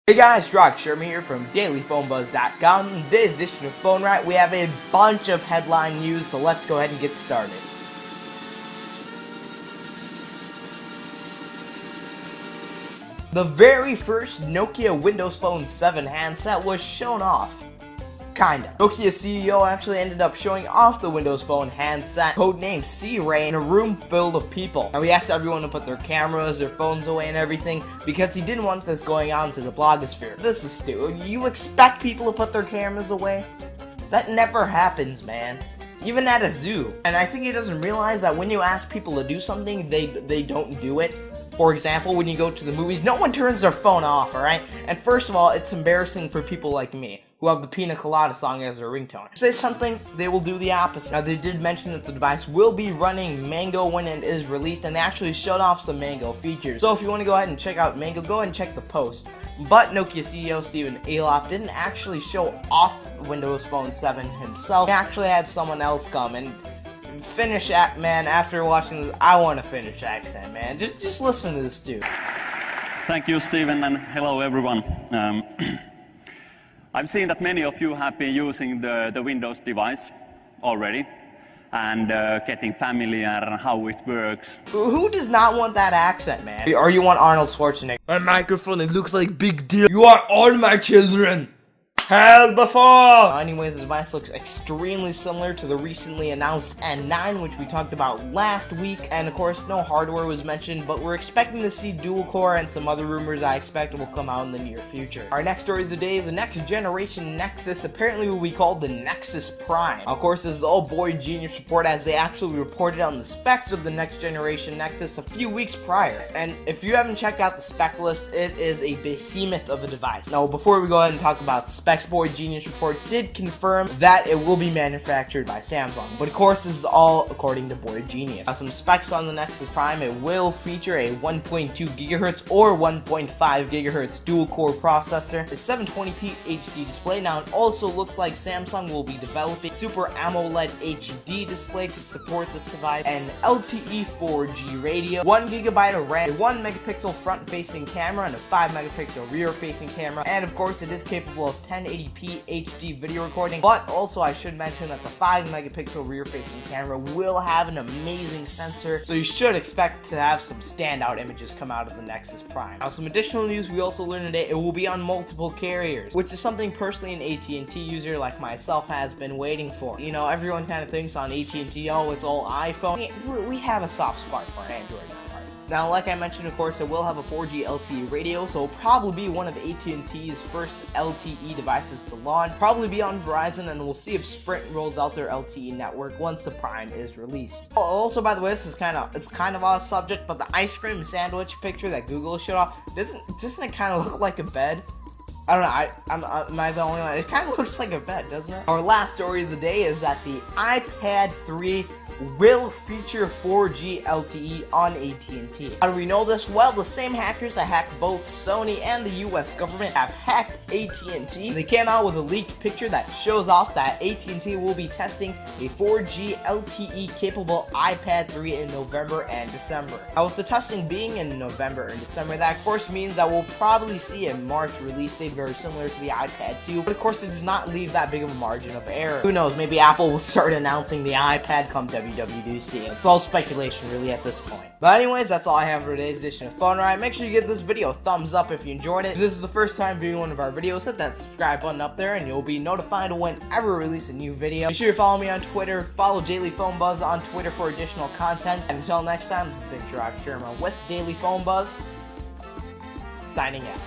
Hey guys, Rock Sherman here from DailyPhoneBuzz.com. In today's edition of Phone Right, we have a bunch of headline news, so let's go ahead and get started. The very first Nokia Windows Phone 7 handset was shown off. Kinda. Nokia CEO actually ended up showing off the Windows Phone handset, codenamed C-Ray, in a room filled with people. Now he asked everyone to put their cameras, their phones away and everything, because he didn't want this going out into the blogosphere. This is stupid. You expect people to put their cameras away? That never happens, man. Even at a zoo. And I think he doesn't realize that when you ask people to do something, they don't do it. For example, when you go to the movies, no one turns their phone off, alright? And first of all, it's embarrassing for people like me, who have the Pina Colada song as their ringtone. Say something, they will do the opposite. Now, they did mention that the device will be running Mango when it is released, and they actually showed off some Mango features. So if you want to go ahead and check out Mango, go ahead and check the post. But Nokia CEO Stephen Elop didn't actually show off Windows Phone 7 himself. He actually had someone else come and finish at, man, after watching this, I want to finish accent, man. Just listen to this dude. Thank you, Stephen, and hello, everyone. I've seen that many of you have been using the Windows device already and getting familiar on how it works. Who does not want that accent, man? Or you want Arnold Schwarzenegger? My microphone, it looks like big deal. You are all my children. Hell before! Anyways, the device looks extremely similar to the recently announced N9, which we talked about last week, and of course, no hardware was mentioned, but we're expecting to see dual-core and some other rumors I expect will come out in the near future. Our next story of the day, the next generation Nexus apparently will be called the Nexus Prime. Of course, this is all Boy Genius report, as they actually reported on the specs of the next generation Nexus a few weeks prior. And if you haven't checked out the spec list, it is a behemoth of a device. Now, before we go ahead and talk about specs, Boy Genius report did confirm that it will be manufactured by Samsung, but of course this is all according to Boy Genius. Now, some specs on the Nexus Prime: it will feature a 1.2 GHz or 1.5 GHz dual-core processor, a 720p HD display. Now it also looks like Samsung will be developing Super AMOLED HD display to support this device, an LTE 4G radio, 1 GB of RAM, a 1 megapixel front-facing camera, and a 5 megapixel rear-facing camera, and of course it is capable of 1080p HD video recording. But also I should mention that the 5 megapixel rear-facing camera will have an amazing sensor, so you should expect to have some standout images come out of the Nexus Prime. Now, some additional news we also learned today: it will be on multiple carriers, which is something personally an AT&T user like myself has been waiting for. You know, everyone kind of thinks on AT&T, oh, it's all iPhone. We have a soft spot for Android. Now, like I mentioned, of course, it will have a 4G LTE radio, so it'll probably be one of AT&T's first LTE devices to launch. Probably be on Verizon, and we'll see if Sprint rolls out their LTE network once the Prime is released. Also, by the way, this is kind of off subject, but the ice cream sandwich picture that Google showed off, doesn't it kind of look like a bed? I don't know, am I the only one? It kind of looks like a bed, doesn't it? Our last story of the day is that the iPad 3 will feature 4G LTE on AT&T. How do we know this? Well, the same hackers that hacked both Sony and the US government have hacked AT&T. They came out with a leaked picture that shows off that AT&T will be testing a 4G LTE capable iPad 3 in November and December. Now, with the testing being in November and December, that of course means that we'll probably see a March release date very similar to the iPad 2, but of course it does not leave that big of a margin of error. Who knows, maybe Apple will start announcing the iPad come WWDC. It's all speculation really at this point. But anyways, that's all I have for today's edition of Phone Right. Make sure you give this video a thumbs up if you enjoyed it. If this is the first time viewing one of our videos, hit that subscribe button up there and you'll be notified whenever we release a new video. Be sure to follow me on Twitter, follow DailyPhoneBuzz on Twitter for additional content. And until next time, this has been Rock Sherman with DailyPhoneBuzz, signing out.